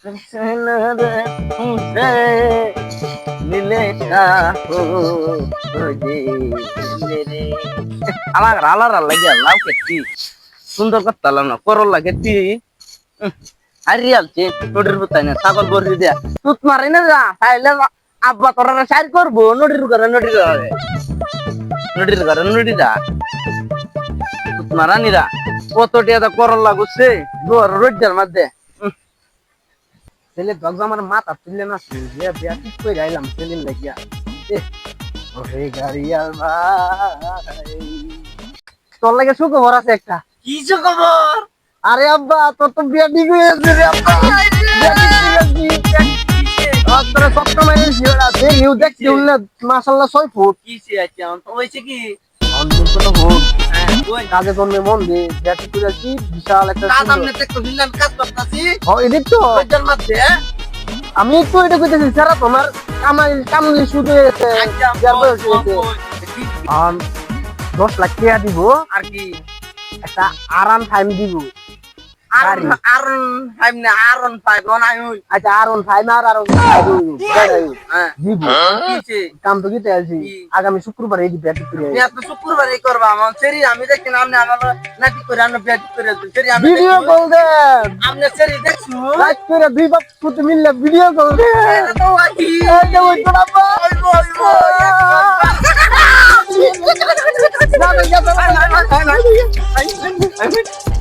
तुमसे मिले ना हो तुझे मेरे আমার আলার লাগে লাউ কেটি সুন্দর কথা না করল লাগে তি আরিয়াল চে নড়ির বুতাই না ছাগল বরি দিয়া তুত মারি না যা তাইলে আব্বা তোরা সাইড করব নড়ির করে নড়ি যা তুত মারানিরা কত টিয়া দা করল লাগুছে দুয়ার রোডের মধ্যে ছেলে দগ আমার মাথা তুললে না যে বিয়া ঠিক কই যাইলাম সেলিম লাগিয়া ওরে গাড়িয়াল ভাই তোর লাগে সুখবর আছে একটা কি খবর? আরে আব্বা তোর তো বিয়া ঠিক হয়েছে রে আব্বা বিয়া ঠিক হয়েছে তোরা সপ্তাহ মাইনে জিওরা দে নিউ দেখছি উল্লে মাশাআল্লাহ 6 ফুট কিসে আছে তো হইছে কি? অন্ধের কোনো হুট হ্যাঁ কই কাজে কর্মে মন দে বিয়া ঠিক করেছি বিশাল একটা কাজ সুন্দর- আমনে দেখতে ভিন্নান কাজ করতাছি ও এদিক তো ওইটার মধ্যে আমি একটু এটা কইতেছি সারা তোমার কামলি শুরু হয়েছে বিয়ার বয়স হয়েছে আর 10 লাখ টাকা দিব আর কি একটা আরাম টাইম দিব গাড়ি। আরন ফাইভ না আরন ফাইভ নাই হই আচ্ছা আরন ফাইভ আর আরন ফাইভ হ্যাঁ দিব কিসে কাম তো কিতে আছি কি? আগামী শুক্রবার এই ব্যাটিং করে বিয়া তো শুক্রবারই করবা আমার সেরি আমি দেখি না আমনে আমার নাকি করে আনো বিয়া ঠিক করে সেরি আমি ভিডিও কল দে আমনে সেরি দেখছু লাইক করে দুই বাপ পুত মিললে ভিডিও কল দে এটা তো আকি এই যে ওই তোরা বাপ ওইবো ওইবো না না